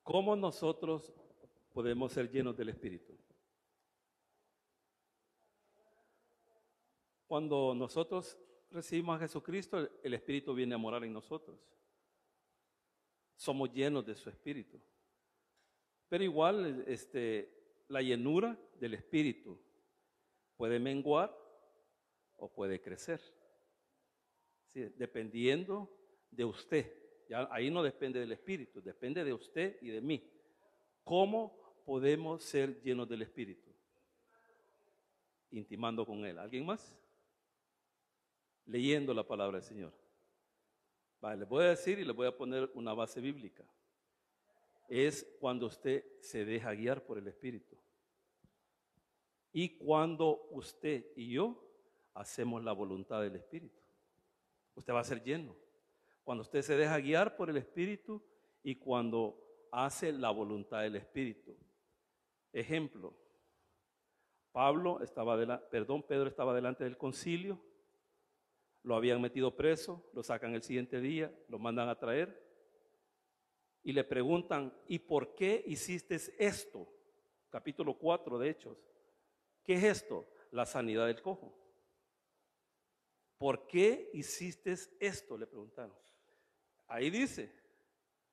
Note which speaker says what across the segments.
Speaker 1: ¿Cómo nosotros podemos ser llenos del Espíritu? Cuando nosotros recibimos a Jesucristo, el Espíritu viene a morar en nosotros. Somos llenos de su Espíritu. Pero igual, la llenura del Espíritu puede menguar o puede crecer. Sí, dependiendo de usted. Ya ahí no depende del Espíritu, depende de usted y de mí. ¿Cómo podemos ser llenos del Espíritu? Intimando con Él. ¿Alguien más? Leyendo la palabra del Señor. Vale, les voy a decir y les voy a poner una base bíblica. Es cuando usted se deja guiar por el Espíritu. Y cuando usted y yo hacemos la voluntad del Espíritu. Usted va a ser lleno. Cuando usted se deja guiar por el Espíritu y cuando hace la voluntad del Espíritu. Ejemplo, Pedro estaba delante del concilio, lo habían metido preso, lo sacan el siguiente día, lo mandan a traer y le preguntan, ¿y por qué hiciste esto? Capítulo 4 de Hechos. ¿Qué es esto? La sanidad del cojo. ¿Por qué hiciste esto? Le preguntaron. Ahí dice,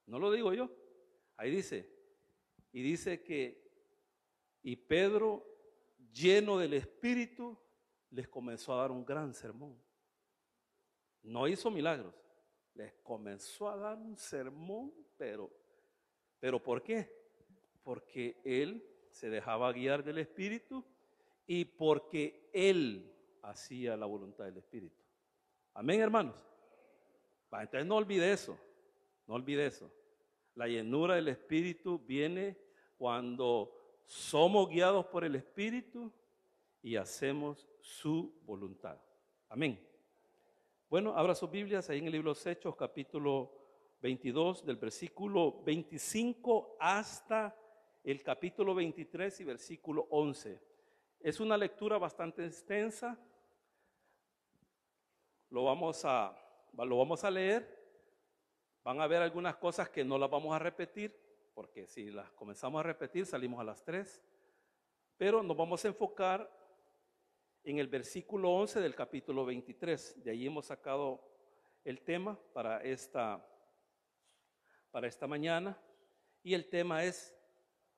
Speaker 1: no lo digo yo, ahí dice, y dice y Pedro, lleno del Espíritu, les comenzó a dar un gran sermón. No hizo milagros, les comenzó a dar un sermón, pero ¿por qué? Porque él se dejaba guiar del Espíritu y porque él hacía la voluntad del Espíritu. Amén, hermanos. Entonces no olvide eso, no olvide eso. La llenura del Espíritu viene cuando somos guiados por el Espíritu y hacemos su voluntad. Amén. Bueno, abra sus Biblias ahí en el libro de los Hechos, capítulo 22, del versículo 25 hasta el capítulo 23 y versículo 11. Es una lectura bastante extensa. Lo vamos a leer. Van a ver algunas cosas que no las vamos a repetir, porque si las comenzamos a repetir salimos a las 3. Pero nos vamos a enfocar en el versículo 11 del capítulo 23. De ahí hemos sacado el tema para esta mañana. Y el tema es: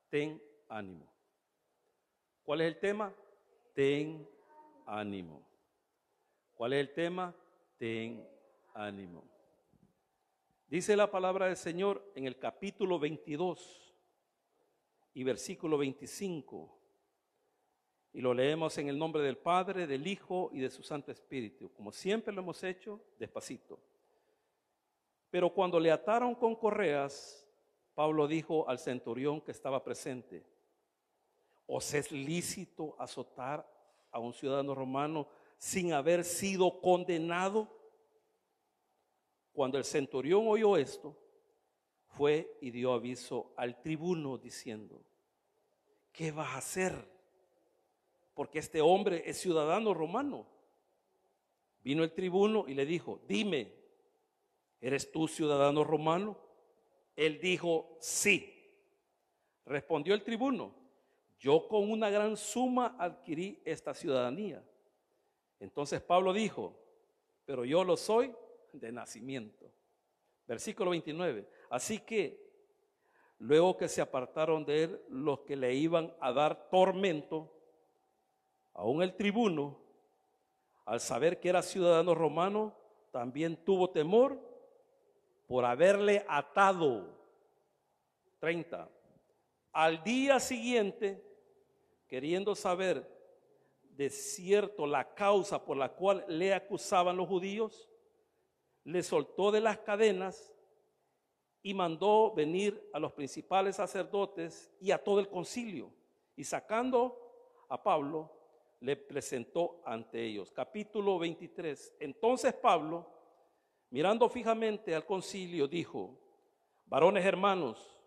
Speaker 1: ten ánimo. ¿Cuál es el tema? Ten ánimo. ¿Cuál es el tema? Ten ánimo. Dice la palabra del Señor en el capítulo 22 y versículo 25. Y lo leemos en el nombre del Padre, del Hijo y de su Santo Espíritu, como siempre lo hemos hecho, despacito. Pero cuando le ataron con correas, Pablo dijo al centurión que estaba presente: ¿os es lícito azotar a un ciudadano romano sin haber sido condenado? Cuando el centurión oyó esto, fue y dio aviso al tribuno diciendo: ¿qué vas a hacer? Porque este hombre es ciudadano romano. Vino el tribuno y le dijo: dime, ¿eres tú ciudadano romano? Él dijo: sí. Respondió el tribuno: yo con una gran suma adquirí esta ciudadanía. Entonces Pablo dijo: pero yo lo soy de nacimiento. Versículo 29. Así que luego que se apartaron de él los que le iban a dar tormento, aún el tribuno, al saber que era ciudadano romano, también tuvo temor por haberle atado. 30. Al día siguiente, queriendo saber de cierto la causa por la cual le acusaban los judíos, le soltó de las cadenas y mandó venir a los principales sacerdotes y a todo el concilio, y sacando a Pablo le presentó ante ellos. Capítulo 23. Entonces Pablo, mirando fijamente al concilio, dijo: varones hermanos,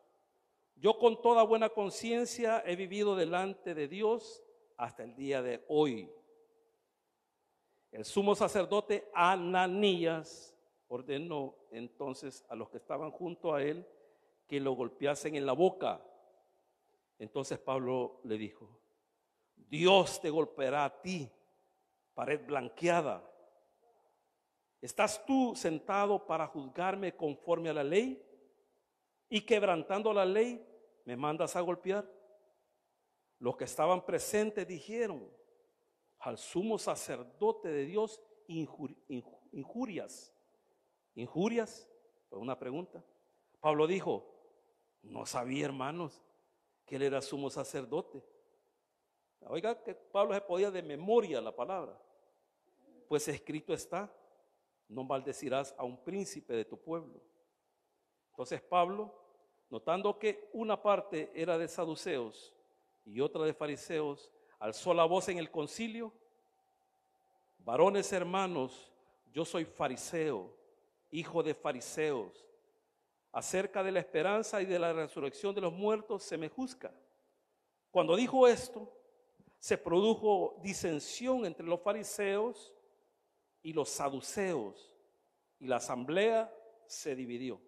Speaker 1: yo con toda buena conciencia he vivido delante de Dios hasta el día de hoy. El sumo sacerdote Ananías ordenó entonces a los que estaban junto a él que lo golpeasen en la boca. Entonces Pablo le dijo: Dios te golpeará a ti, pared blanqueada. ¿Estás tú sentado para juzgarme conforme a la ley? Y quebrantando la ley, ¿me mandas a golpear? Los que estaban presentes dijeron: al sumo sacerdote de Dios injurias. ¿Injurias? Fue una pregunta. Pablo dijo: no sabía, hermanos, que él era sumo sacerdote. Oiga, que Pablo se podía de memoria la palabra. Pues escrito está: no maldecirás a un príncipe de tu pueblo. Entonces Pablo, notando que una parte era de saduceos y otra de fariseos, alzó la voz en el concilio: varones hermanos, yo soy fariseo, hijo de fariseos. Acerca de la esperanza y de la resurrección de los muertos se me juzga. Cuando dijo esto, se produjo disensión entre los fariseos y los saduceos, y la asamblea se dividió.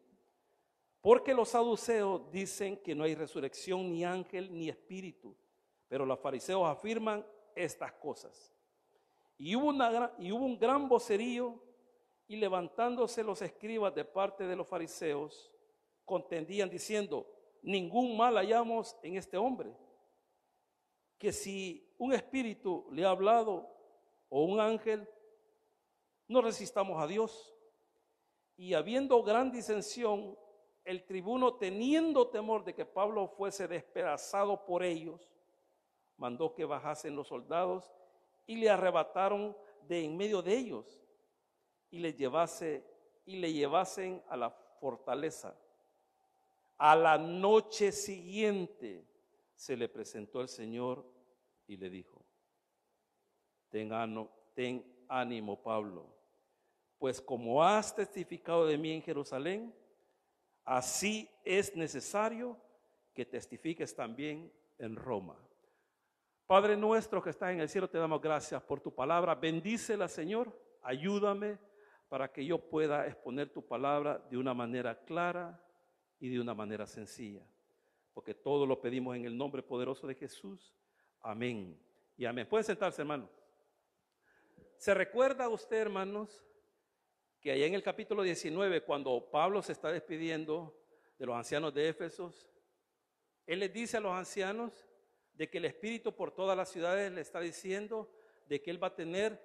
Speaker 1: Porque los saduceos dicen que no hay resurrección, ni ángel, ni espíritu, pero los fariseos afirman estas cosas. Y hubo un gran vocerío, y levantándose los escribas de parte de los fariseos, contendían diciendo: ningún mal hallamos en este hombre, que si un espíritu le ha hablado o un ángel, no resistamos a Dios. Y habiendo gran disensión, el tribuno, teniendo temor de que Pablo fuese despedazado por ellos, mandó que bajasen los soldados y le arrebataron de en medio de ellos y le llevasen a la fortaleza. A la noche siguiente se le presentó el Señor y le dijo: ten ánimo, Pablo, pues como has testificado de mí en Jerusalén, así es necesario que testifiques también en Roma. Padre nuestro que estás en el cielo, te damos gracias por tu palabra. Bendícela, Señor. Ayúdame para que yo pueda exponer tu palabra de una manera clara y de una manera sencilla, porque todo lo pedimos en el nombre poderoso de Jesús. Amén y amén. Pueden sentarse, hermano. ¿Se recuerda usted, hermanos, que allá en el capítulo 19, cuando Pablo se está despidiendo de los ancianos de Éfeso, él les dice a los ancianos de que el Espíritu por todas las ciudades le está diciendo de que él va a tener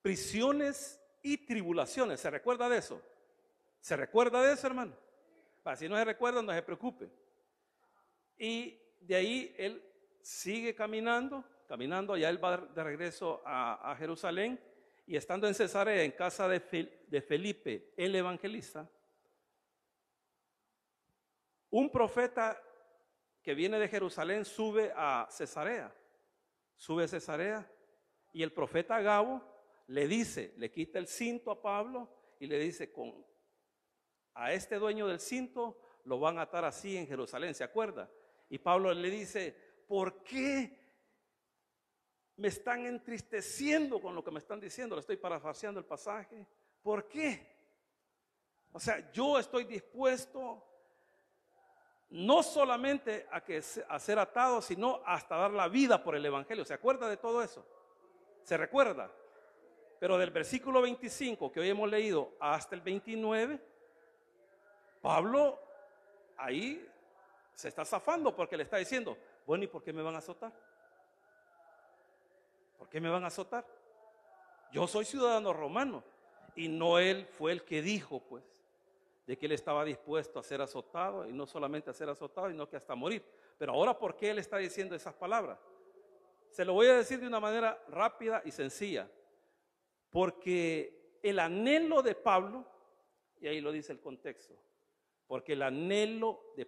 Speaker 1: prisiones y tribulaciones? ¿Se recuerda de eso? ¿Se recuerda de eso, hermano? Si no se recuerda, no se preocupe. Y de ahí él sigue caminando, ya él va de regreso a Jerusalén, y estando en Cesarea, en casa de Felipe, el evangelista, un profeta que viene de Jerusalén sube a Cesarea, y el profeta Agabo le quita el cinto a Pablo y le dice: a este dueño del cinto lo van a atar así en Jerusalén, ¿se acuerda? Y Pablo le dice: ¿por qué me están entristeciendo con lo que me están diciendo? Le estoy parafraseando el pasaje. ¿Por qué? O sea, yo estoy dispuesto no solamente a ser atado, sino hasta dar la vida por el evangelio. ¿Se acuerda de todo eso? ¿Se recuerda? Pero del versículo 25 que hoy hemos leído hasta el 29, Pablo ahí se está zafando, porque le está diciendo: bueno, ¿y por qué me van a azotar? ¿Por qué me van a azotar? Yo soy ciudadano romano. Y no él fue el que dijo, pues, de que él estaba dispuesto a ser azotado, y no solamente a ser azotado, sino que hasta morir. Pero ahora, ¿por qué él está diciendo esas palabras? Se lo voy a decir de una manera rápida y sencilla. Porque el anhelo de Pablo, y ahí lo dice el contexto, porque el anhelo de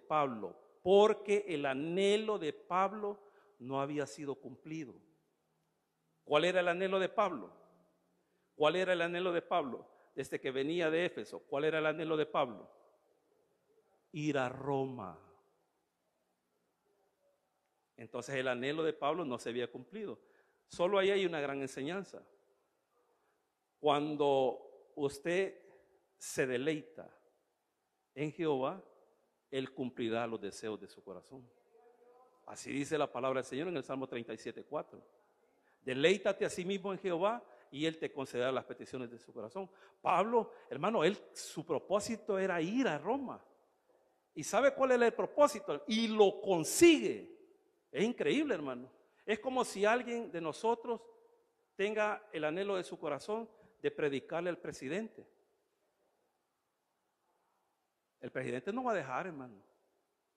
Speaker 1: Pablo no había sido cumplido. ¿Cuál era el anhelo de Pablo? ¿Cuál era el anhelo de Pablo? Desde que venía de Éfeso, ¿cuál era el anhelo de Pablo? Ir a Roma. Entonces el anhelo de Pablo no se había cumplido. Solo ahí hay una gran enseñanza. Cuando usted se deleita en Jehová, Él cumplirá los deseos de su corazón. Así dice la palabra del Señor en el Salmo 37:4. Deleítate a sí mismo en Jehová y Él te concederá las peticiones de su corazón. Pablo, hermano, su propósito era ir a Roma. ¿Y sabe cuál era el propósito? Y lo consigue. Es increíble, hermano. Es como si alguien de nosotros tenga el anhelo de su corazón de predicarle al presidente. El presidente no va a dejar, hermano.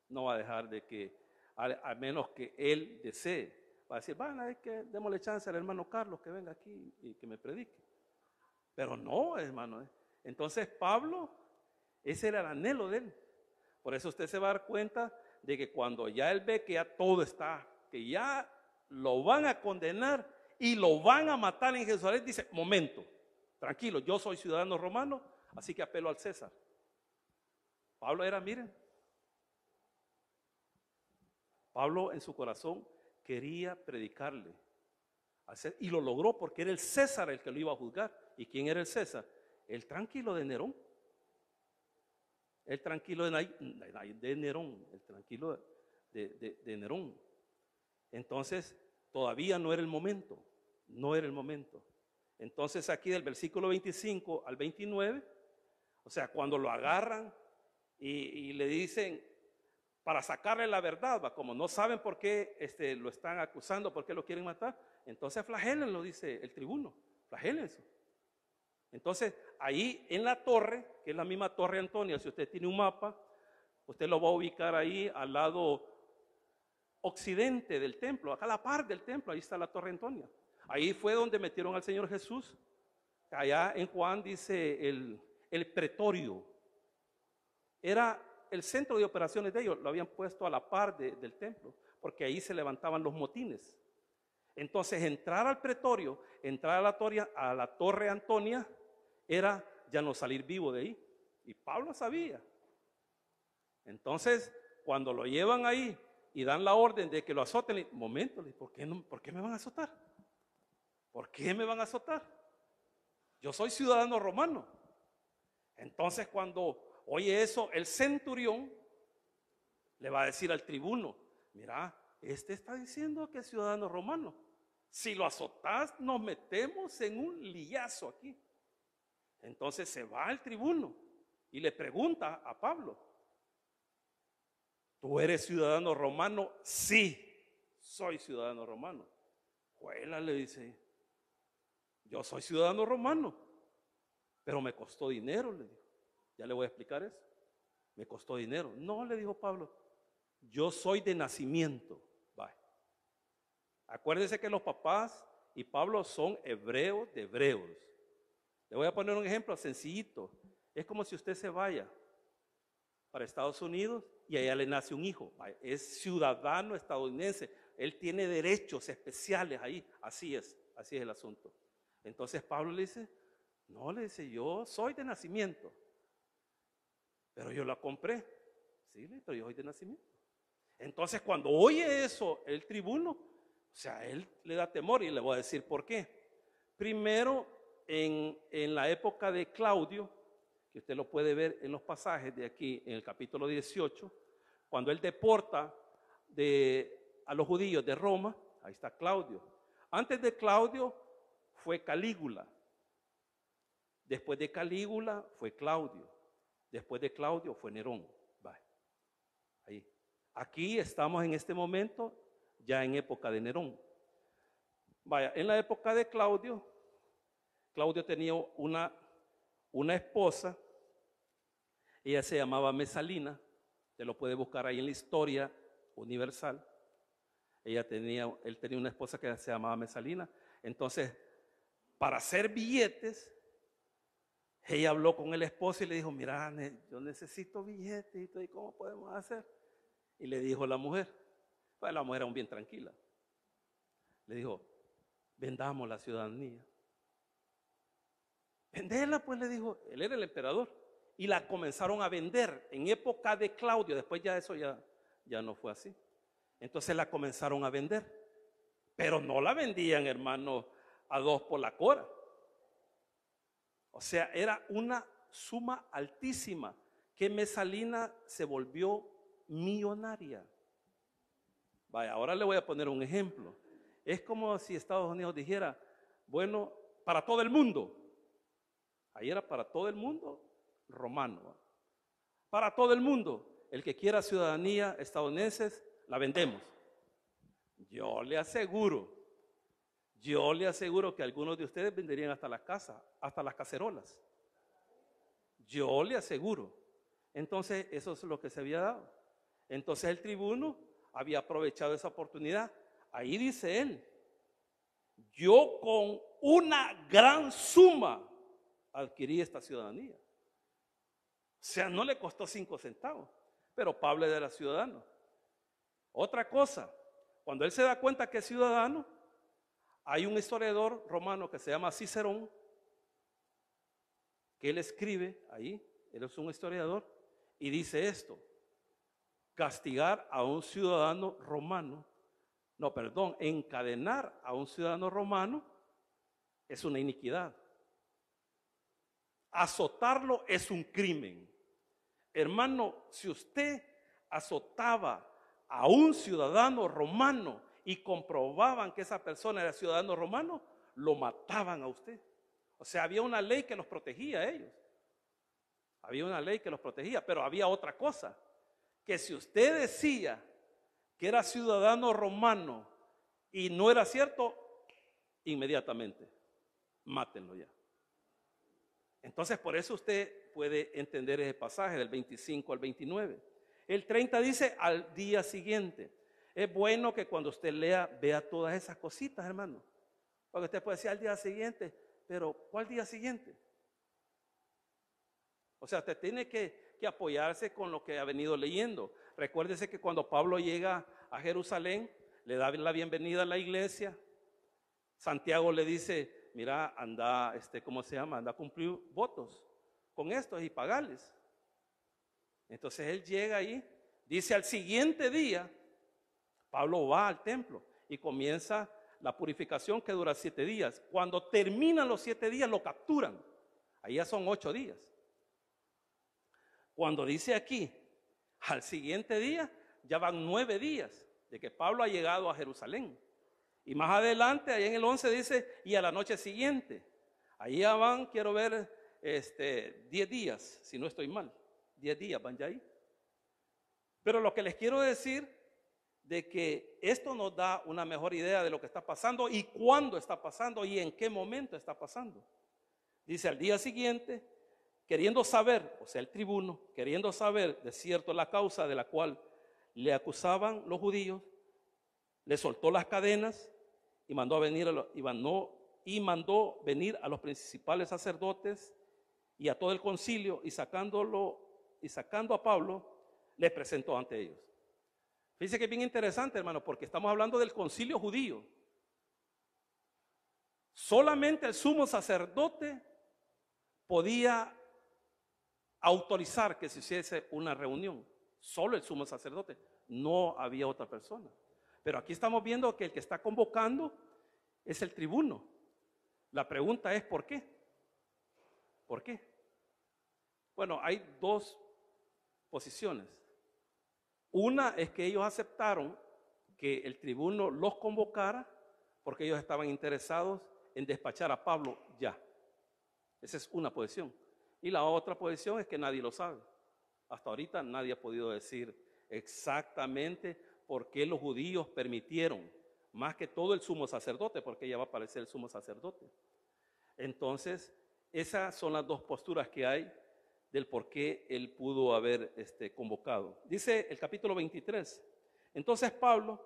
Speaker 1: No va a dejar de que, a menos que él desee. Va a decir, es que démosle chance al hermano Carlos que venga aquí y que me predique. Pero no, hermano. Entonces Pablo, ese era el anhelo de él. Por eso usted se va a dar cuenta de que cuando ya él ve que ya todo está, que ya lo van a condenar y lo van a matar en Jerusalén, dice, momento, tranquilo, yo soy ciudadano romano, así que apelo al César. Pablo era, miren, Pablo en su corazón quería predicarle, y lo logró porque era el César el que lo iba a juzgar. ¿Y quién era el César? El tranquilo de Nerón. El tranquilo de Nerón, el tranquilo de Nerón. Entonces, todavía no era el momento, no era el momento. Entonces, aquí del versículo 25 al 29, o sea, cuando lo agarran y le dicen, para sacarle la verdad, como no saben por qué lo están acusando, por qué lo quieren matar, entonces flagélenlo, dice el tribuno, flagélenlo. Entonces, ahí en la torre, que es la misma Torre Antonia, si usted tiene un mapa, usted lo va a ubicar ahí al lado occidente del templo, acá a la par del templo, ahí está la Torre Antonia. Ahí fue donde metieron al Señor Jesús. Allá en Juan dice el pretorio. Era el centro de operaciones de ellos, lo habían puesto a la par del templo, porque ahí se levantaban los motines. Entonces, entrar al pretorio, entrar a la Torre Antonia, era ya no salir vivo de ahí. Y Pablo sabía. Entonces, cuando lo llevan ahí y dan la orden de que lo azoten, momento, ¿por qué me van a azotar? ¿Por qué me van a azotar? Yo soy ciudadano romano. Entonces, cuando oye eso, el centurión le va a decir al tribuno, mira, este está diciendo que es ciudadano romano. Si lo azotás, nos metemos en un liazo aquí. Entonces se va al tribuno y le pregunta a Pablo, ¿tú eres ciudadano romano? Sí, soy ciudadano romano. Juela, le dice, yo soy ciudadano romano, pero me costó dinero, le dijo. Ya le voy a explicar eso. Me costó dinero. No, le dijo Pablo, yo soy de nacimiento. Vaya. Acuérdense que los papás y Pablo son hebreos de hebreos. Le voy a poner un ejemplo sencillito. Es como si usted se vaya para Estados Unidos y allá le nace un hijo. Es ciudadano estadounidense. Él tiene derechos especiales ahí. Así es el asunto. Entonces Pablo le dice, no, le dice, yo soy de nacimiento. Pero yo la compré. Sí, pero yo soy de nacimiento. Entonces cuando oye eso el tribuno, o sea, él le da temor y le voy a decir por qué. Primero, en la época de Claudio, que usted lo puede ver en los pasajes de aquí, en el capítulo 18, cuando él deporta a los judíos de Roma, ahí está Claudio. Antes de Claudio fue Calígula. Después de Calígula fue Claudio. Después de Claudio fue Nerón. Ahí. Aquí estamos en este momento ya en época de Nerón. En la época de Claudio, Claudio tenía una esposa, ella se llamaba Mesalina, te lo puede buscar ahí en la historia universal. Él tenía una esposa que se llamaba Mesalina. Entonces, para hacer billetes, ella habló con el esposo y le dijo, mira, yo necesito billetes, ¿y cómo podemos hacer? Y le dijo la mujer, pues la mujer era bien tranquila. Le dijo, vendamos la ciudadanía. Vendela, pues, le dijo, él era el emperador. Y la comenzaron a vender en época de Claudio. Después ya eso ya no fue así. Entonces la comenzaron a vender. Pero no la vendían, hermano, a 2 por la cora. O sea, era una suma altísima que Mesalina se volvió millonaria. Vaya, ahora le voy a poner un ejemplo. Es como si Estados Unidos dijera, bueno, para todo el mundo. Ahí era para todo el mundo romano. Para todo el mundo. El que quiera ciudadanía estadounidense, la vendemos. Yo le aseguro que algunos de ustedes venderían hasta las casas, hasta las cacerolas. Yo le aseguro. Entonces, eso es lo que se había dado. Entonces, el tribuno había aprovechado esa oportunidad. Ahí dice él, yo con una gran suma adquirí esta ciudadanía. O sea, no le costó 5 centavos, pero Pablo era ciudadano. Otra cosa, cuando él se da cuenta que es ciudadano, hay un historiador romano que se llama Cicerón, que él escribe ahí, él es un historiador, y dice esto: castigar a un ciudadano romano, encadenar a un ciudadano romano es una iniquidad. Azotarlo es un crimen. Hermano, si usted azotaba a un ciudadano romano y comprobaban que esa persona era ciudadano romano, lo mataban a usted. O sea, había una ley que los protegía a ellos. Había una ley que los protegía, pero había otra cosa, que si usted decía que era ciudadano romano y no era cierto, inmediatamente, mátenlo ya. Entonces, por eso usted puede entender ese pasaje del 25 al 29. El 30 dice, al día siguiente. Es bueno que cuando usted lea, vea todas esas cositas, hermano. Porque usted puede decir al día siguiente, pero ¿cuál día siguiente? O sea, usted tiene que apoyarse con lo que ha venido leyendo. Recuérdese que cuando Pablo llega a Jerusalén, le da la bienvenida a la iglesia. Santiago le dice, mira, anda, anda a cumplir votos con estos y pagarles. Entonces él llega ahí, dice al siguiente día, Pablo va al templo y comienza la purificación que dura 7 días. Cuando terminan los 7 días lo capturan, ahí ya son 8 días. Cuando dice aquí, al siguiente día, ya van 9 días de que Pablo ha llegado a Jerusalén. Y más adelante, ahí en el 11 dice, y a la noche siguiente. Ahí ya van, quiero ver, 10 días, si no estoy mal. 10 días van ya ahí. Pero lo que les quiero decir, de que esto nos da una mejor idea de lo que está pasando y cuándo está pasando y en qué momento está pasando. Dice, al día siguiente, queriendo saber, o sea, el tribuno, queriendo saber de cierto la causa de la cual le acusaban los judíos, le soltó las cadenas y mandó venir a los principales sacerdotes y a todo el concilio, y sacando a Pablo, le presentó ante ellos. Fíjense que es bien interesante, hermano, porque estamos hablando del concilio judío. Solamente el sumo sacerdote podía autorizar que se hiciese una reunión. Solo el sumo sacerdote, no había otra persona. Pero aquí estamos viendo que el que está convocando es el tribuno. La pregunta es ¿por qué? ¿Por qué? Bueno, hay 2 posiciones. Una es que ellos aceptaron que el tribuno los convocara porque ellos estaban interesados en despachar a Pablo ya. Esa es una posición. Y la otra posición es que nadie lo sabe. Hasta ahorita nadie ha podido decir exactamente por qué los judíos permitieron, más que todo el sumo sacerdote, porque ya va a aparecer el sumo sacerdote. Entonces, esas son las 2 posturas que hay del por qué él pudo haber convocado. Dice el capítulo 23. Entonces Pablo,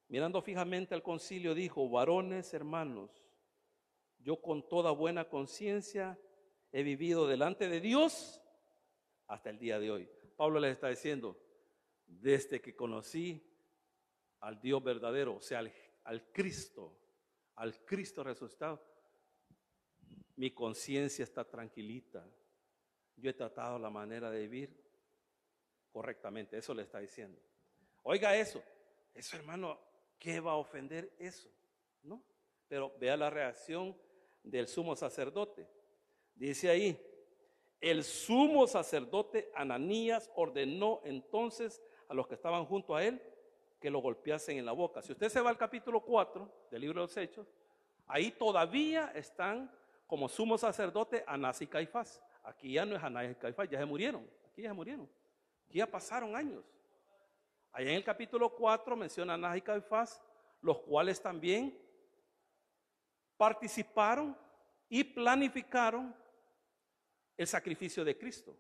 Speaker 1: mirando fijamente al concilio, dijo: varones hermanos, yo con toda buena conciencia he vivido delante de Dios hasta el día de hoy. Pablo les está diciendo, desde que conocí al Dios verdadero, o sea, al Cristo resucitado, mi conciencia está tranquilita. Yo he tratado la manera de vivir correctamente. Eso le está diciendo. Oiga eso, hermano, ¿qué va a ofender eso? ¿No? Pero vea la reacción del sumo sacerdote. Dice ahí, El sumo sacerdote Ananías ordenó entonces a los que estaban junto a él que lo golpeasen en la boca. Si usted se va al capítulo 4 del libro de los Hechos, ahí todavía están como sumo sacerdote Anás y Caifás. Aquí ya no es Anás y Caifás, ya se murieron. Aquí ya se murieron. Aquí ya pasaron años. Allá en el capítulo 4 menciona a Anás y Caifás, los cuales también participaron y planificaron el sacrificio de Cristo.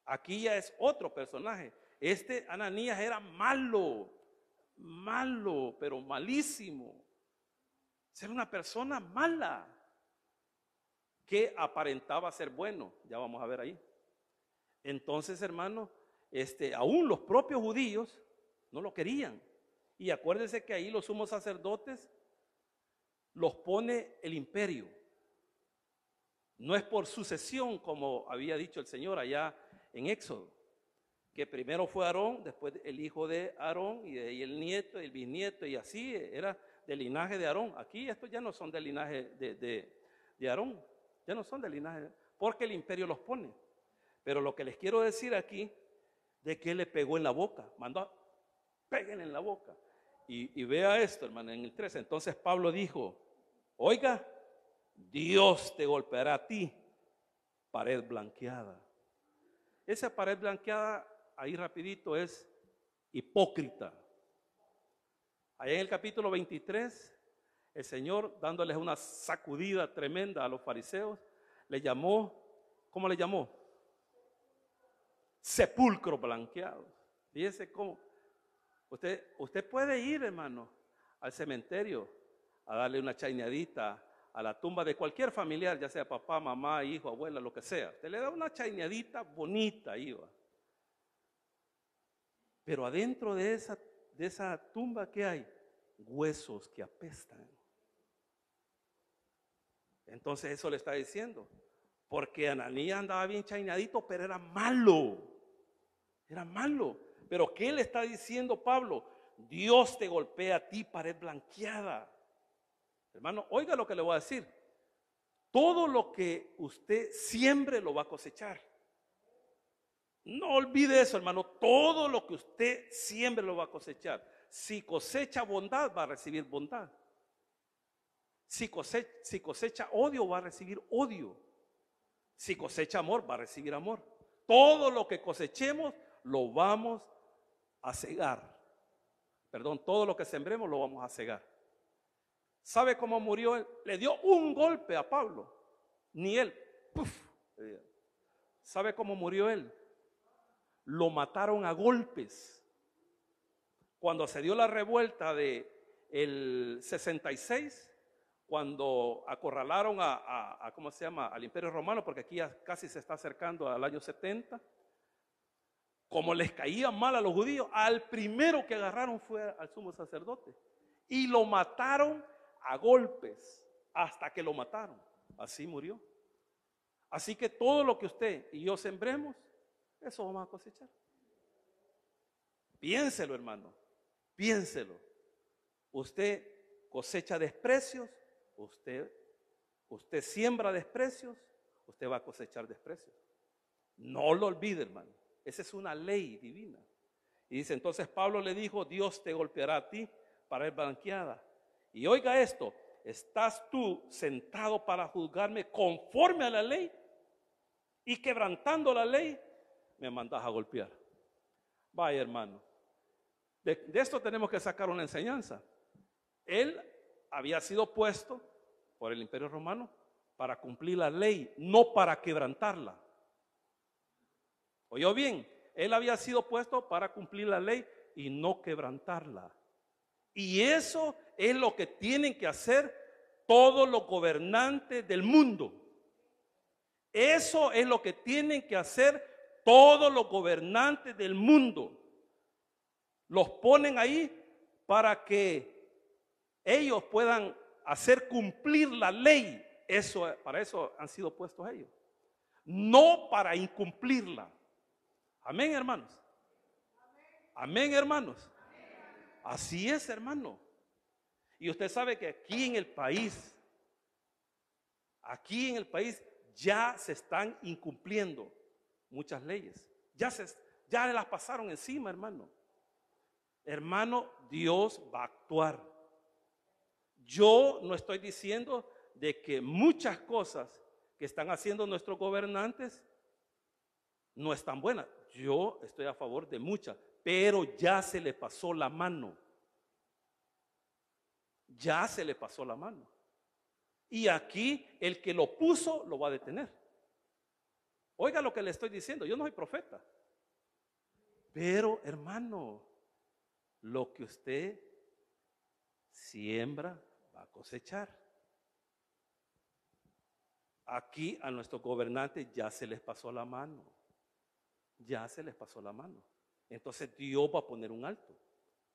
Speaker 1: Aquí ya es otro personaje. Este Ananías era malo, pero malísimo. Era una persona mala que aparentaba ser bueno. Ya vamos a ver ahí. Entonces, hermano, aún los propios judíos no lo querían. Y acuérdense que ahí los sumos sacerdotes los pone el imperio. No es por sucesión, como había dicho el Señor allá en Éxodo, que primero fue Aarón, después el hijo de Aarón, y de ahí el nieto, el bisnieto, y así era del linaje de Aarón. Aquí estos ya no son del linaje de Aarón, ya no son del linaje, porque el imperio los pone. Pero lo que les quiero decir aquí, de que le pegó en la boca, mandó, peguen en la boca. Y vea esto, hermano, en el 13. Entonces Pablo dijo, oiga, Dios te golpeará a ti, pared blanqueada. Esa pared blanqueada, ahí rapidito, es hipócrita. Allá en el capítulo 23, el Señor, dándoles una sacudida tremenda a los fariseos, le llamó, ¿cómo le llamó? Sepulcro blanqueado. Fíjese cómo. Usted puede ir, hermano, al cementerio a darle una chaineadita a la tumba de cualquier familiar, ya sea papá, mamá, hijo, abuela, lo que sea. Usted le da una chaineadita bonita, iba. Pero adentro de esa tumba, ¿qué hay? Huesos que apestan. Entonces eso le está diciendo. Porque Ananías andaba bien chaineadito, pero era malo. Era malo. Pero ¿qué le está diciendo Pablo? Dios te golpea a ti, pared blanqueada. Hermano, oiga lo que le voy a decir. Todo lo que usted siembre lo va a cosechar. No olvide eso, hermano. Todo lo que usted siembre lo va a cosechar. Si cosecha bondad, va a recibir bondad. Si cosecha odio, va a recibir odio. Si cosecha amor, va a recibir amor. Todo lo que cosechemos, lo vamos a cegar. Perdón, todo lo que sembremos, lo vamos a cegar. ¿Sabe cómo murió él? Le dio un golpe a Pablo. Ni él. ¡Puf! ¿Sabe cómo murió él? Lo mataron a golpes. Cuando se dio la revuelta del 66, cuando acorralaron ¿cómo se llama? Al Imperio Romano, porque aquí ya casi se está acercando al año 70. Como les caía mal a los judíos, al primero que agarraron fue al sumo sacerdote. Y lo mataron a golpes hasta que lo mataron. Así murió. Así que todo lo que usted y yo sembremos, eso vamos a cosechar. Piénselo, hermano. Piénselo. Usted cosecha desprecios, usted siembra desprecios, usted va a cosechar desprecios. No lo olvide, hermano. Esa es una ley divina. Y dice, entonces Pablo le dijo, Dios te golpeará a ti, pared blanqueada. Y oiga esto, ¿estás tú sentado para juzgarme conforme a la ley? Y quebrantando la ley, me mandas a golpear. Vaya, hermano. De esto tenemos que sacar una enseñanza. Él había sido puesto por el Imperio Romano para cumplir la ley, no para quebrantarla. ¿Oyó bien? Él había sido puesto para cumplir la ley y no quebrantarla. Y eso es lo que tienen que hacer todos los gobernantes del mundo. Eso es lo que tienen que hacer todos los gobernantes del mundo. Los ponen ahí para que ellos puedan hacer cumplir la ley. Para eso han sido puestos ellos. No para incumplirla. Amén, hermanos. Amén, hermanos. Así es, hermano. Y usted sabe que aquí en el país ya se están incumpliendo muchas leyes. Ya las pasaron encima, hermano. Hermano, Dios va a actuar. Yo no estoy diciendo de que muchas cosas que están haciendo nuestros gobernantes no están buenas. Yo estoy a favor de muchas, pero ya se le pasó la mano. Ya se le pasó la mano. Y aquí el que lo puso lo va a detener. Oiga lo que le estoy diciendo, yo no soy profeta. Pero hermano, lo que usted siembra va a cosechar. Aquí a nuestros gobernantes ya se les pasó la mano. Ya se les pasó la mano. Entonces Dios va a poner un alto.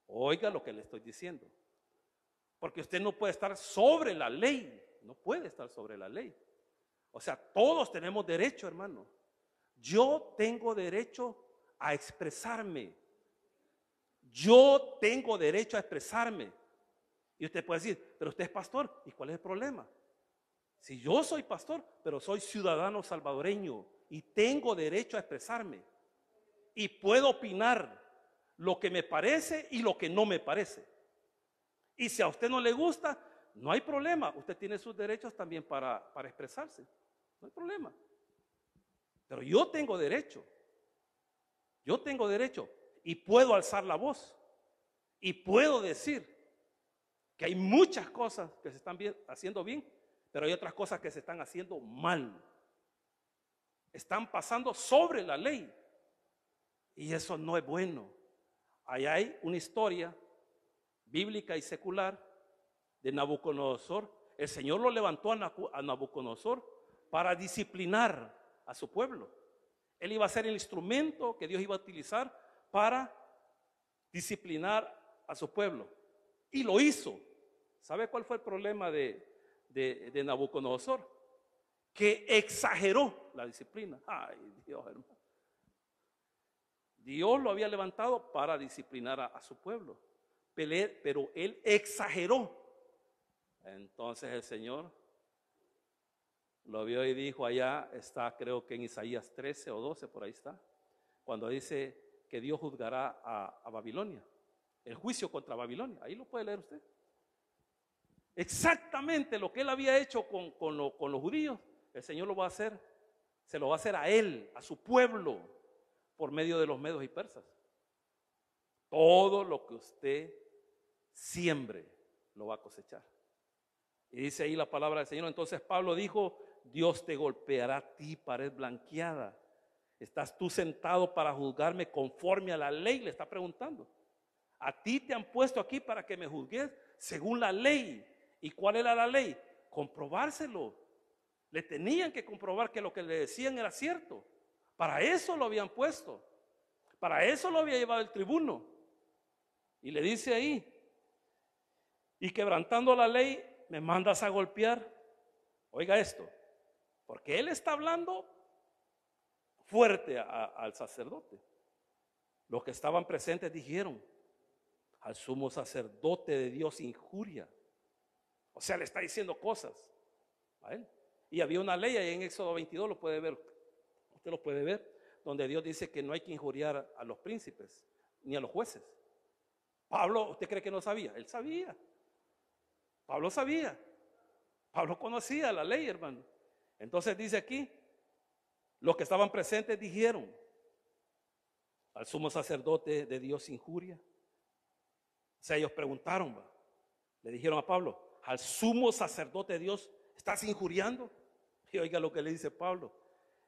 Speaker 1: Oiga lo que le estoy diciendo. Porque usted no puede estar sobre la ley. No puede estar sobre la ley. O sea, todos tenemos derecho, hermano. Yo tengo derecho a expresarme. Yo tengo derecho a expresarme. Y usted puede decir, pero usted es pastor. ¿Y cuál es el problema? Si yo soy pastor, pero soy ciudadano salvadoreño y tengo derecho a expresarme. Y puedo opinar lo que me parece y lo que no me parece. Y si a usted no le gusta, no hay problema. Usted tiene sus derechos también para expresarse. No hay problema. Pero yo tengo derecho. Yo tengo derecho. Y puedo alzar la voz. Y puedo decir que hay muchas cosas que se están haciendo bien, pero hay otras cosas que se están haciendo mal. Están pasando sobre la ley. Y eso no es bueno. Ahí hay una historia bíblica y secular de Nabucodonosor. El Señor lo levantó a Nabucodonosor para disciplinar a su pueblo. Él iba a ser el instrumento que Dios iba a utilizar para disciplinar a su pueblo. Y lo hizo. ¿Sabe cuál fue el problema de Nabucodonosor? Que exageró la disciplina. Ay, Dios, hermano. Dios lo había levantado para disciplinar a su pueblo. Pero él exageró. Entonces el Señor lo vio y dijo, allá está, creo que en Isaías 13 o 12, por ahí está, cuando dice que Dios juzgará a Babilonia, el juicio contra Babilonia. Ahí lo puede leer usted. Exactamente lo que él había hecho con los judíos, el Señor lo va a hacer, se lo va a hacer a él, a su pueblo, por medio de los medos y persas. Todo lo que usted siembre lo va a cosechar. Y dice ahí la palabra del Señor. Entonces Pablo dijo, Dios te golpeará a ti, pared blanqueada. ¿Estás tú sentado para juzgarme conforme a la ley? Le está preguntando. A ti te han puesto aquí para que me juzgues según la ley. ¿Y cuál era la ley? Comprobárselo. Le tenían que comprobar que lo que le decían era cierto. Para eso lo habían puesto. Para eso lo había llevado el tribuno. Y le dice ahí, y quebrantando la ley, me mandas a golpear. Oiga esto, porque él está hablando fuerte al sacerdote. Los que estaban presentes dijeron, al sumo sacerdote de Dios injuria. O sea, le está diciendo cosas a él. Y había una ley ahí en Éxodo 22, lo puede ver, usted lo puede ver, donde Dios dice que no hay que injuriar a los príncipes ni a los jueces. Pablo, ¿usted cree que no sabía? Él sabía. Pablo sabía. Pablo conocía la ley, hermano. Entonces dice aquí, los que estaban presentes dijeron, al sumo sacerdote de Dios injuria. O sea, ellos preguntaron, le dijeron a Pablo, al sumo sacerdote de Dios, ¿estás injuriando? Y oiga lo que le dice Pablo.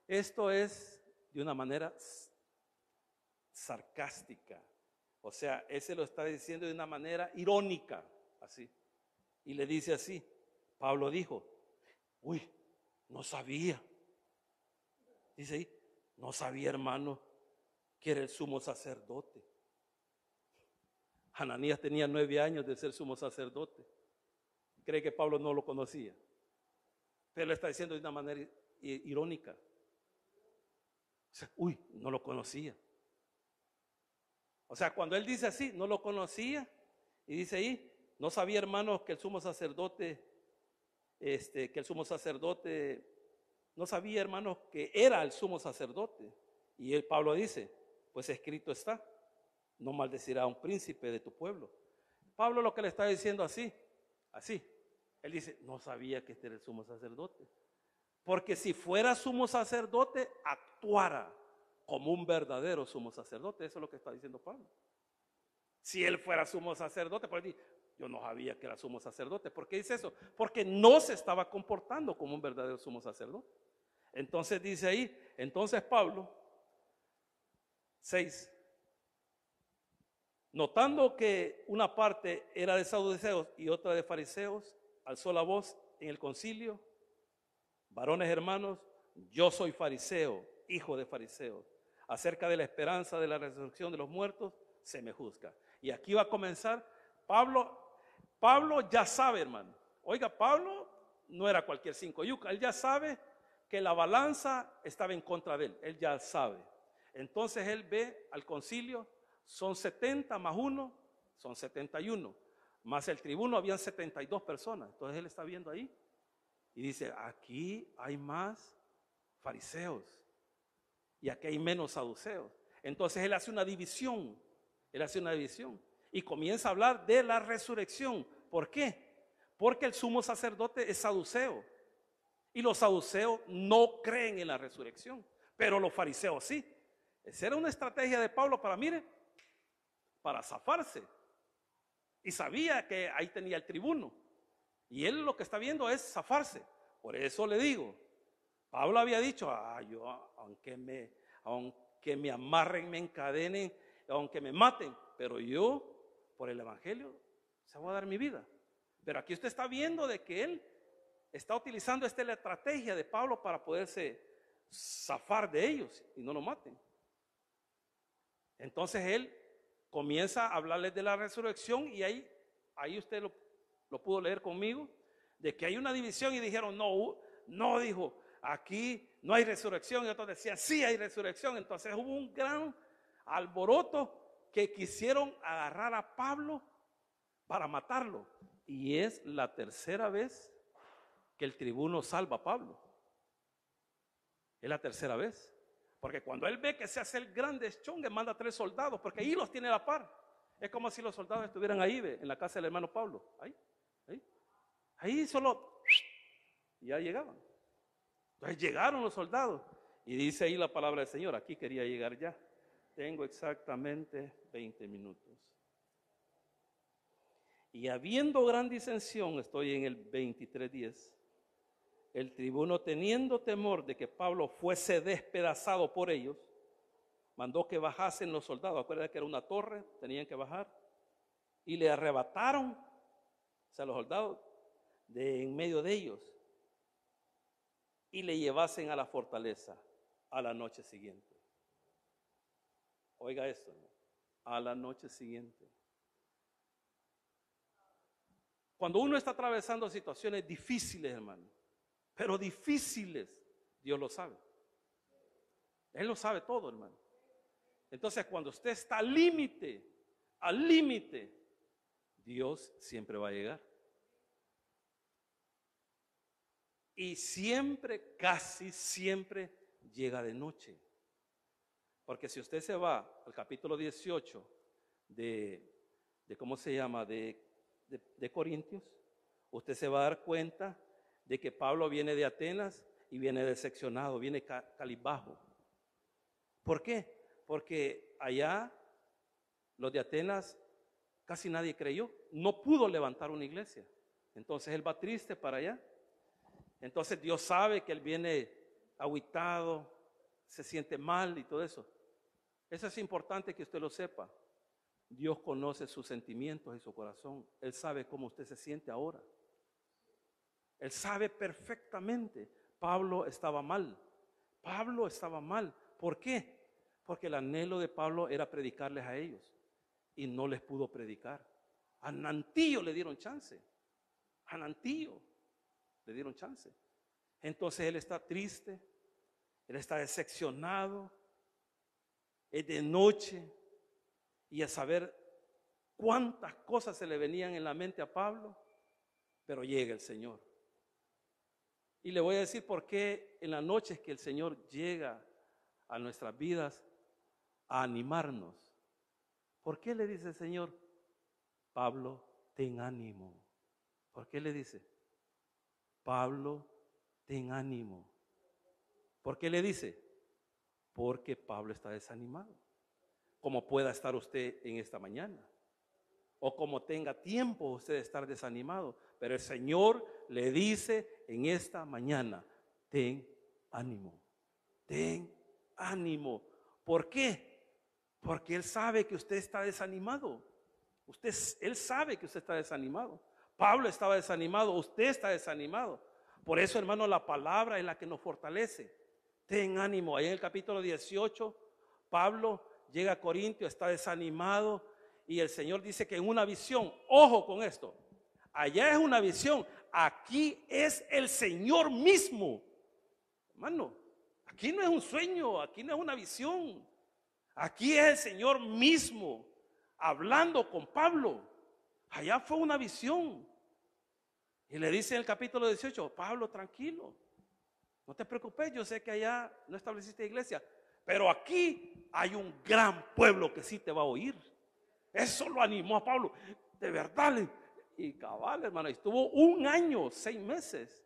Speaker 1: Esto es de una manera sarcástica. O sea, él se lo está diciendo de una manera irónica, así. Y le dice así, Pablo dijo, uy, no sabía. Dice ahí, no sabía, hermano, que era el sumo sacerdote. Ananías tenía 9 años de ser sumo sacerdote. Cree que Pablo no lo conocía. Pero lo está diciendo de una manera irónica. O sea, uy, no lo conocía. O sea, cuando él dice así, no lo conocía. Y dice ahí, no sabía, hermanos, que el sumo sacerdote, no sabía, hermanos, que era el sumo sacerdote. Y Pablo dice, pues escrito está, no maldecirá a un príncipe de tu pueblo. Pablo lo que le está diciendo así. Él dice, no sabía que este era el sumo sacerdote. Porque si fuera sumo sacerdote, actuara como un verdadero sumo sacerdote. Eso es lo que está diciendo Pablo. Si él fuera sumo sacerdote, pues yo no sabía que era sumo sacerdote. ¿Por qué dice eso? Porque no se estaba comportando como un verdadero sumo sacerdote. Entonces dice ahí, entonces Pablo, 6, notando que una parte era de saduceos y otra de fariseos, alzó la voz en el concilio: varones hermanos, yo soy fariseo, hijo de fariseos. Acerca de la esperanza de la resurrección de los muertos, se me juzga. Y aquí va a comenzar. Pablo ya sabe, hermano. Oiga, Pablo no era cualquier cinco yuca. Él ya sabe que la balanza estaba en contra de él. Él ya sabe. Entonces él ve al concilio, son 70 más 1, son 71. Más el tribuno habían 72 personas. Entonces él está viendo ahí y dice, aquí hay más fariseos y aquí hay menos saduceos. Entonces él hace una división. Y comienza a hablar de la resurrección. ¿Por qué? Porque el sumo sacerdote es saduceo y los saduceos no creen en la resurrección, pero los fariseos sí. Esa era una estrategia de Pablo para zafarse. Y sabía que ahí tenía el tribuno. Y él lo que está viendo es zafarse. Por eso le digo, Pablo había dicho, yo aunque me amarren, me encadenen, aunque me maten, pero yo por el evangelio se voy a dar mi vida. Pero aquí usted está viendo de que él está utilizando esta estrategia de Pablo para poderse zafar de ellos y no lo maten. Entonces él comienza a hablarles de la resurrección y ahí usted lo pudo leer conmigo, de que hay una división y dijeron, no, dijo, aquí no hay resurrección. Y otros decían, sí hay resurrección. Entonces hubo un gran alboroto que quisieron agarrar a Pablo para matarlo. Y es la tercera vez que el tribuno salva a Pablo. Es la tercera vez. Porque cuando él ve que se hace el gran deschongue, manda 3 soldados, porque ahí los tiene a la par. Es como si los soldados estuvieran ahí, en la casa del hermano Pablo. Ahí solo, y ya llegaban. Entonces llegaron los soldados. Y dice ahí la palabra del Señor, aquí quería llegar ya. Tengo exactamente 20 minutos. Y habiendo gran disensión, estoy en el 23:10, el tribuno, teniendo temor de que Pablo fuese despedazado por ellos, mandó que bajasen los soldados. Acuérdense que era una torre, tenían que bajar. Y le arrebataron, o sea, los soldados, de en medio de ellos. Y le llevasen a la fortaleza a la noche siguiente. Oiga esto, ¿no? A la noche siguiente. Cuando uno está atravesando situaciones difíciles, hermano, pero difíciles, Dios lo sabe. Él lo sabe todo, hermano. Entonces, cuando usted está al límite, Dios siempre va a llegar. Y siempre, casi siempre, llega de noche. Porque si usted se va al capítulo 18 ¿cómo se llama? De Corintios, usted se va a dar cuenta de que Pablo viene de Atenas y viene decepcionado, viene cabizbajo. ¿Por qué? Porque allá los de Atenas casi nadie creyó, no pudo levantar una iglesia. Entonces él va triste para allá. Entonces Dios sabe que él viene agüitado, se siente mal y todo eso. Eso es importante que usted lo sepa. Dios conoce sus sentimientos y su corazón. Él sabe cómo usted se siente ahora. Él sabe perfectamente. Pablo estaba mal. ¿Por qué? Porque el anhelo de Pablo era predicarles a ellos y no les pudo predicar. A Nantillo le dieron chance. Entonces él está triste, él está decepcionado, es de noche, y a saber cuántas cosas se le venían en la mente a Pablo, pero llega el Señor. Y le voy a decir por qué en las noches que el Señor llega a nuestras vidas a animarnos. ¿Por qué le dice el Señor, Pablo, ten ánimo? ¿Por qué le dice, Pablo, ten ánimo? ¿Por qué le dice? Porque Pablo está desanimado. Como pueda estar usted en esta mañana, o como tenga tiempo usted de estar desanimado, pero el Señor le dice en esta mañana, ten ánimo, ten ánimo. ¿Por qué? Porque Él sabe que usted está desanimado. Él sabe que usted está desanimado. Pablo estaba desanimado, usted está desanimado. Por eso, hermano, la palabra es la que nos fortalece. Ten ánimo. Ahí en el capítulo 18, Pablo llega a Corintio, está desanimado, y el Señor dice que en una visión, ojo con esto, allá es una visión, aquí es el Señor mismo. Hermano, aquí no es un sueño, aquí no es una visión, aquí es el Señor mismo hablando con Pablo. Allá fue una visión. Y le dice en el capítulo 18, Pablo, tranquilo, no te preocupes, yo sé que allá no estableciste iglesia, pero aquí hay un gran pueblo que sí te va a oír. Eso lo animó a Pablo, de verdad. Y cabal, hermano, estuvo 1 año, 6 meses.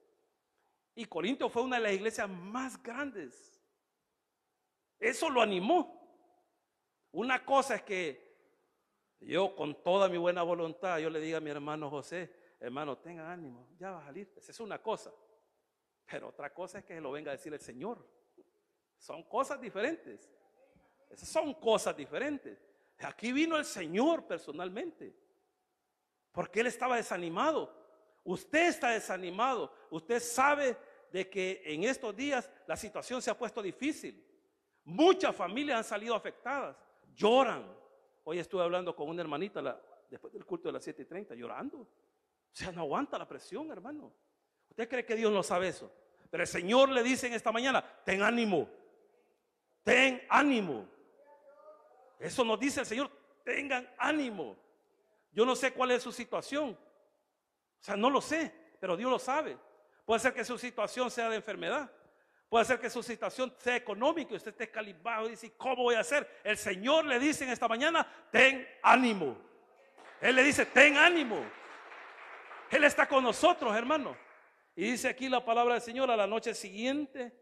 Speaker 1: Y Corinto fue una de las iglesias más grandes. Eso lo animó. Una cosa es que yo, con toda mi buena voluntad, yo le diga a mi hermano José, hermano, tenga ánimo, ya va a salir. Esa es una cosa. Pero otra cosa es que lo venga a decir el Señor. Son cosas diferentes. Esas son cosas diferentes. Aquí vino el Señor personalmente, porque Él estaba desanimado. Usted está desanimado. Usted sabe de que en estos días la situación se ha puesto difícil. Muchas familias han salido afectadas. Lloran. Hoy estuve hablando con una hermanita después del culto de las 7:30, llorando. O sea, no aguanta la presión, hermano. ¿Usted cree que Dios no sabe eso? Pero el Señor le dice en esta mañana, ten ánimo. Ten ánimo. Eso nos dice el Señor, tengan ánimo. Yo no sé cuál es su situación. O sea, no lo sé, pero Dios lo sabe. Puede ser que su situación sea de enfermedad. Puede ser que su situación sea económica y usted esté cabizbajo y dice, ¿cómo voy a hacer? El Señor le dice en esta mañana, ten ánimo. Él le dice, ten ánimo. Él está con nosotros, hermano. Y dice aquí la palabra del Señor, a la noche siguiente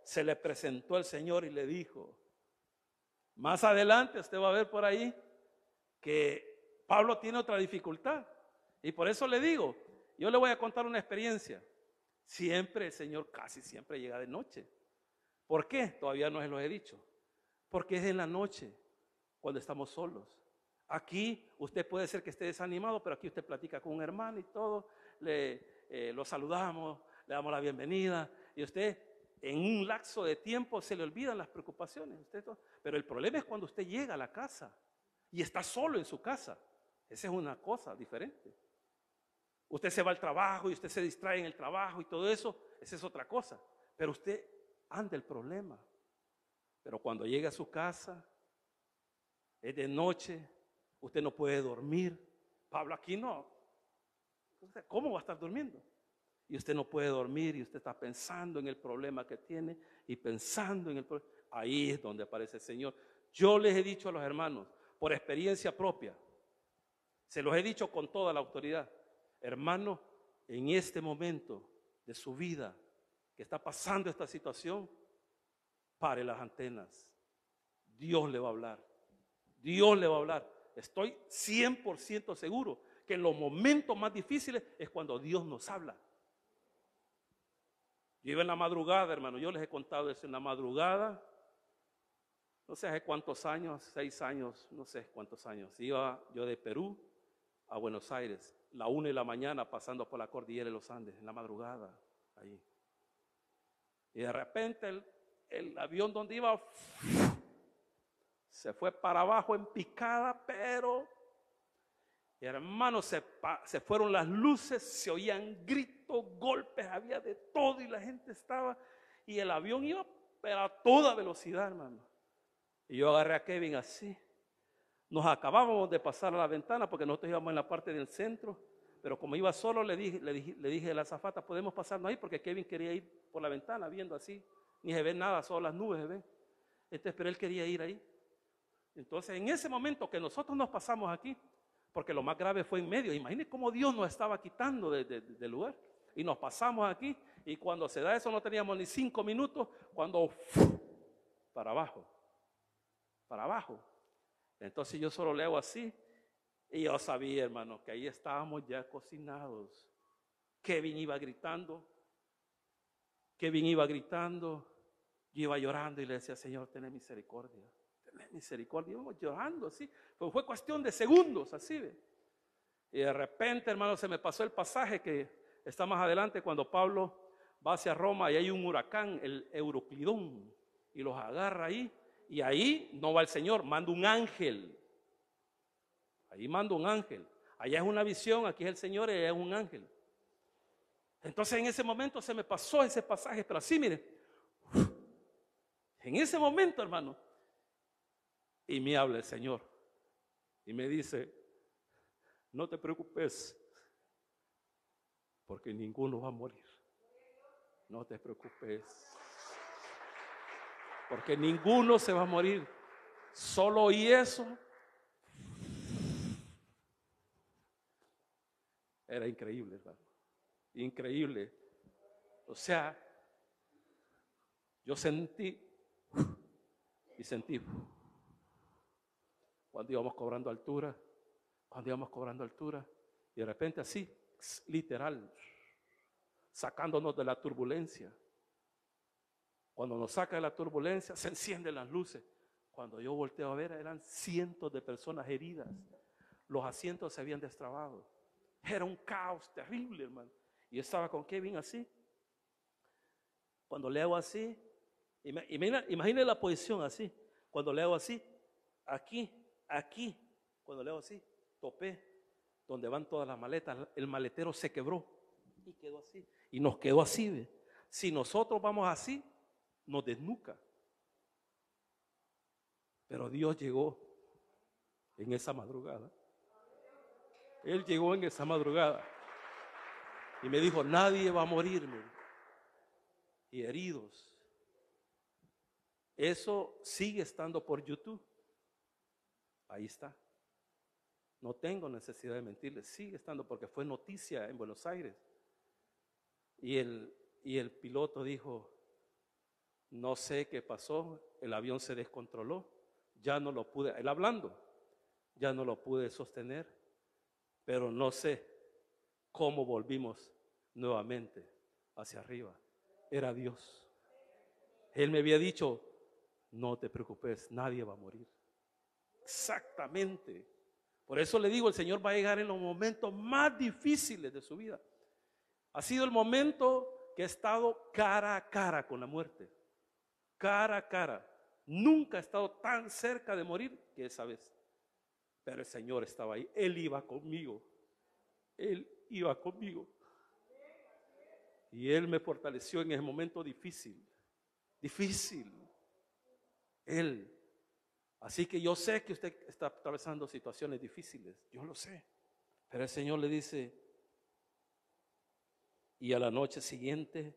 Speaker 1: se le presentó el Señor y le dijo, más adelante usted va a ver por ahí que Pablo tiene otra dificultad. Y por eso le digo, yo le voy a contar una experiencia. Siempre el Señor casi siempre llega de noche. ¿Por qué? Todavía no se los he dicho. Porque es en la noche cuando estamos solos. Aquí usted puede ser que esté desanimado, pero aquí usted platica con un hermano y todo, lo saludamos, le damos la bienvenida y usted en un lapso de tiempo se le olvidan las preocupaciones. Pero el problema es cuando usted llega a la casa y está solo en su casa. Esa es una cosa diferente. Usted se va al trabajo y usted se distrae en el trabajo y todo eso, esa es otra cosa. Pero usted anda el problema. Pero cuando llega a su casa, es de noche, usted no puede dormir. Pablo aquí no. ¿Cómo va a estar durmiendo? Y usted no puede dormir y usted está pensando en el problema que tiene y pensando en el problema. Ahí es donde aparece el Señor. Yo les he dicho a los hermanos, por experiencia propia, se los he dicho con toda la autoridad, hermano, en este momento de su vida que está pasando esta situación, pare las antenas. Dios le va a hablar. Dios le va a hablar. Estoy 100% seguro que en los momentos más difíciles es cuando Dios nos habla. Yo iba en la madrugada, hermano, yo les he contado eso en la madrugada, no sé hace cuántos años, 6 años, no sé cuántos años. Iba yo de Perú a Buenos Aires, la 1 de la mañana pasando por la cordillera de los Andes, en la madrugada, ahí. Y de repente el avión donde iba se fue para abajo en picada, pero hermano, se fueron las luces, se oían gritos, golpes, había de todo y la gente estaba, y el avión iba pero a toda velocidad, hermano. Y yo agarré a Kevin así. Nos acabábamos de pasar a la ventana porque nosotros íbamos en la parte del centro. Pero como iba solo, le dije a la azafata, podemos pasarnos ahí, porque Kevin quería ir por la ventana viendo así, ni se ve nada, solo las nubes se ven. Entonces, pero él quería ir ahí. Entonces, en ese momento que nosotros nos pasamos aquí, porque lo más grave fue en medio, imagínense cómo Dios nos estaba quitando del lugar, y nos pasamos aquí, y cuando se da eso no teníamos ni 5 minutos, cuando para abajo. Entonces yo solo le hago así, y yo sabía, hermano, que ahí estábamos ya cocinados. Kevin iba gritando, yo iba llorando y le decía, Señor, ten misericordia, íbamos llorando así, pero fue cuestión de segundos, así, ¿ve? Y de repente, hermano, se me pasó el pasaje que está más adelante, cuando Pablo va hacia Roma y hay un huracán, el Euroclidón, y los agarra ahí, y ahí no va el Señor, manda un ángel. Ahí manda un ángel. Allá es una visión, aquí es el Señor y allá es un ángel. Entonces en ese momento se me pasó ese pasaje, pero así, mire, en ese momento, hermano, y me habla el Señor y me dice, no te preocupes, porque ninguno va a morir. No te preocupes, porque ninguno se va a morir. Solo oí eso. Era increíble, hermano. Increíble. O sea, yo sentí cuando íbamos cobrando altura, y de repente así, literal, sacándonos de la turbulencia. Cuando nos saca de la turbulencia, se encienden las luces. Cuando yo volteo a ver, eran cientos de personas heridas. Los asientos se habían destrabado. Era un caos terrible, hermano. Y yo estaba con Kevin así. Cuando le hago así, imagine la posición así. Cuando le hago así, aquí, cuando le hago así, topé donde van todas las maletas. El maletero se quebró y quedó así. Y nos quedó así, ¿ve? Si nosotros vamos así, nos desnuca. Pero Dios llegó en esa madrugada. Él llegó en esa madrugada y me dijo, nadie va a morir, y heridos. Eso sigue estando por YouTube. Ahí está. No tengo necesidad de mentirles, sigue estando porque fue noticia en Buenos Aires. Y el piloto dijo, no sé qué pasó, el avión se descontroló, ya no lo pude, él hablando, ya no lo pude sostener, pero no sé cómo volvimos nuevamente hacia arriba. Era Dios. Él me había dicho, no te preocupes, nadie va a morir. Exactamente. Por eso le digo, el Señor va a llegar en los momentos más difíciles de su vida. Ha sido el momento que he estado cara a cara con la muerte. Cara a cara. Nunca he estado tan cerca de morir que esa vez. Pero el Señor estaba ahí. Él iba conmigo. Él iba conmigo. Y Él me fortaleció en ese momento difícil. Difícil. Él. Así que yo sé que usted está atravesando situaciones difíciles. Yo lo sé. Pero el Señor le dice, y a la noche siguiente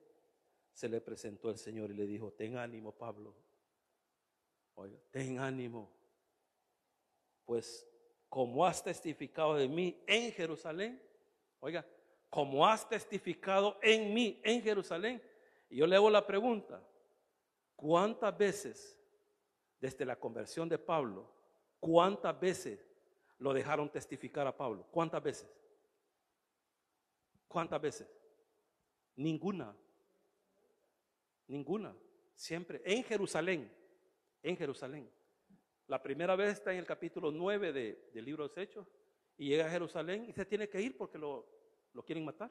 Speaker 1: se le presentó el Señor y le dijo, ten ánimo, Pablo. Oiga, ten ánimo. Pues como has testificado de mí en Jerusalén, oiga, como has testificado en mí en Jerusalén. Y yo le hago la pregunta, ¿cuántas veces desde la conversión de Pablo, cuántas veces lo dejaron testificar a Pablo? ¿Cuántas veces? ¿Cuántas veces? Ninguna. Ninguna. Siempre en Jerusalén. En Jerusalén. La primera vez está en el capítulo 9 del libro de los Hechos, y llega a Jerusalén y se tiene que ir porque lo quieren matar.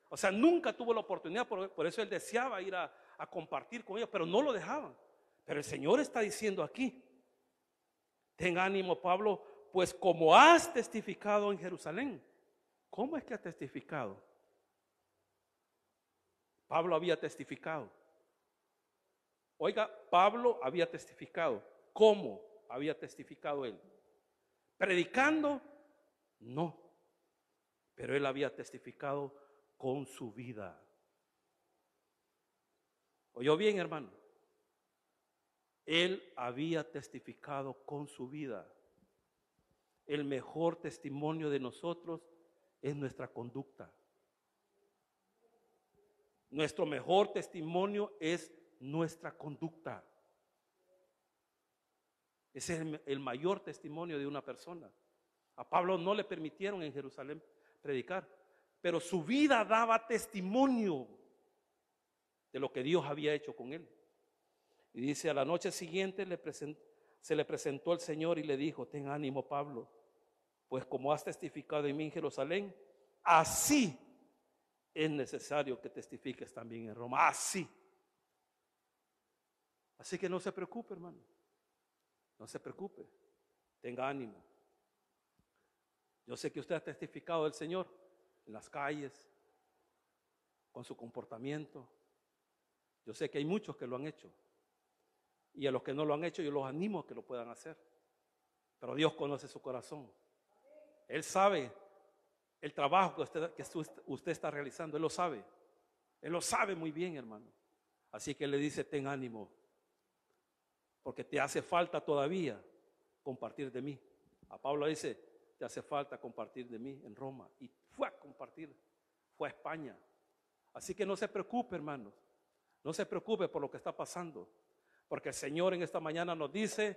Speaker 1: O sea, nunca tuvo la oportunidad, por eso él deseaba ir a compartir con ellos, pero no lo dejaban. Pero el Señor está diciendo aquí, ten ánimo, Pablo, pues como has testificado en Jerusalén. ¿Cómo es que ha testificado? Pablo había testificado. Oiga, Pablo había testificado. ¿Cómo había testificado él? ¿Predicando? No. pero él había testificado con su vida. ¿Oyó bien, hermano? Él había testificado con su vida. El mejor testimonio de nosotros es nuestra conducta. Nuestro mejor testimonio es nuestra conducta. Ese es el mayor testimonio de una persona. A Pablo no le permitieron en Jerusalén predicar, pero su vida daba testimonio de lo que Dios había hecho con él. Y dice, a la noche siguiente se le presentó el Señor y le dijo: ten ánimo, Pablo, pues como has testificado en mí en Jerusalén, así es necesario que testifiques también en Roma. Así. Así que no se preocupe, hermano. No se preocupe. Tenga ánimo. Yo sé que usted ha testificado del Señor en las calles, con su comportamiento. Yo sé que hay muchos que lo han hecho. Y a los que no lo han hecho, yo los animo a que lo puedan hacer. Pero Dios conoce su corazón. Él sabe el trabajo que usted está realizando. Él lo sabe. Él lo sabe muy bien, hermano. Así que le dice: ten ánimo, porque te hace falta todavía compartir de mí. A Pablo dice: te hace falta compartir de mí en Roma. Y fue a compartir, fue a España. Así que no se preocupe, hermanos. No se preocupe por lo que está pasando, porque el Señor en esta mañana nos dice: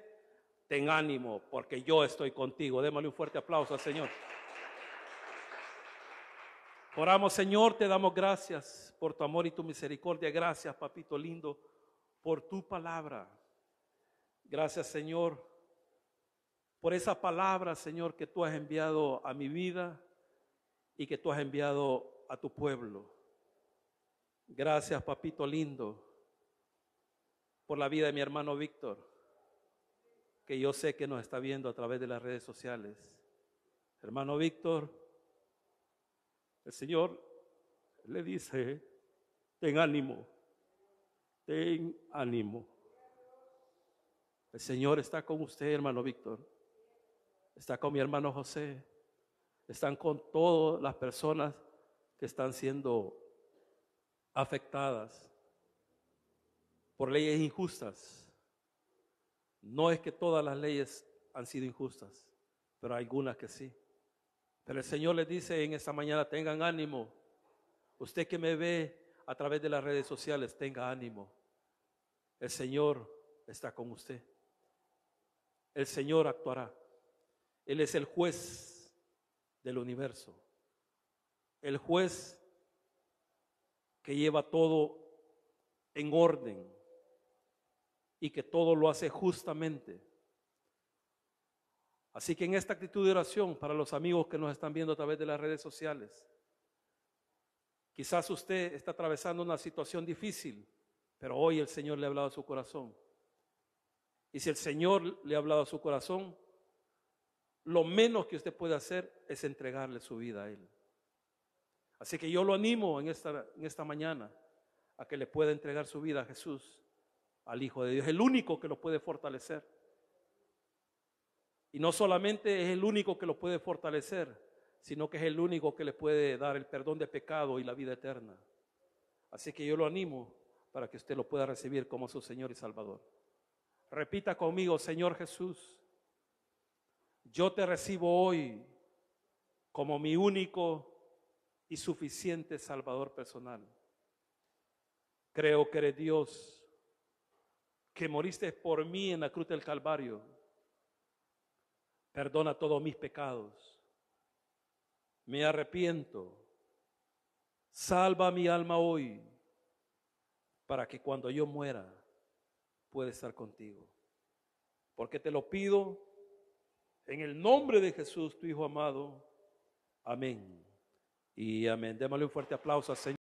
Speaker 1: ten ánimo, porque yo estoy contigo. Démosle un fuerte aplauso al Señor. Oramos. Señor, te damos gracias por tu amor y tu misericordia. Gracias, papito lindo, por tu palabra. Gracias, Señor, por esa palabra, Señor, que tú has enviado a mi vida y que tú has enviado a tu pueblo. Gracias, papito lindo, por la vida de mi hermano Víctor, que yo sé que nos está viendo a través de las redes sociales. Hermano Víctor, el Señor le dice: ten ánimo, ten ánimo. El Señor está con usted, hermano Víctor. Está con mi hermano José. Están con todas las personas que están siendo afectadas por leyes injustas. No es que todas las leyes han sido injustas, pero hay algunas que sí. Pero el Señor les dice en esta mañana: tengan ánimo. Usted que me ve a través de las redes sociales, tenga ánimo. El Señor está con usted. El Señor actuará. Él es el juez del universo. El juez que lleva todo en orden y que todo lo hace justamente. Así que en esta actitud de oración, para los amigos que nos están viendo a través de las redes sociales, quizás usted está atravesando una situación difícil, pero hoy el Señor le ha hablado a su corazón. Y si el Señor le ha hablado a su corazón, lo menos que usted puede hacer es entregarle su vida a Él. Así que yo lo animo en esta mañana a que le pueda entregar su vida a Jesús, al Hijo de Dios, el único que lo puede fortalecer. Y no solamente es el único que lo puede fortalecer, sino que es el único que le puede dar el perdón de pecado y la vida eterna. Así que yo lo animo para que usted lo pueda recibir como su Señor y Salvador. Repita conmigo: Señor Jesús, yo te recibo hoy como mi único y suficiente Salvador personal. Creo que eres Dios, que moriste por mí en la cruz del Calvario. Perdona todos mis pecados. Me arrepiento. Salva mi alma hoy, para que cuando yo muera pueda estar contigo. Porque te lo pido en el nombre de Jesús, tu Hijo amado. Amén y amén. Démosle un fuerte aplauso al Señor.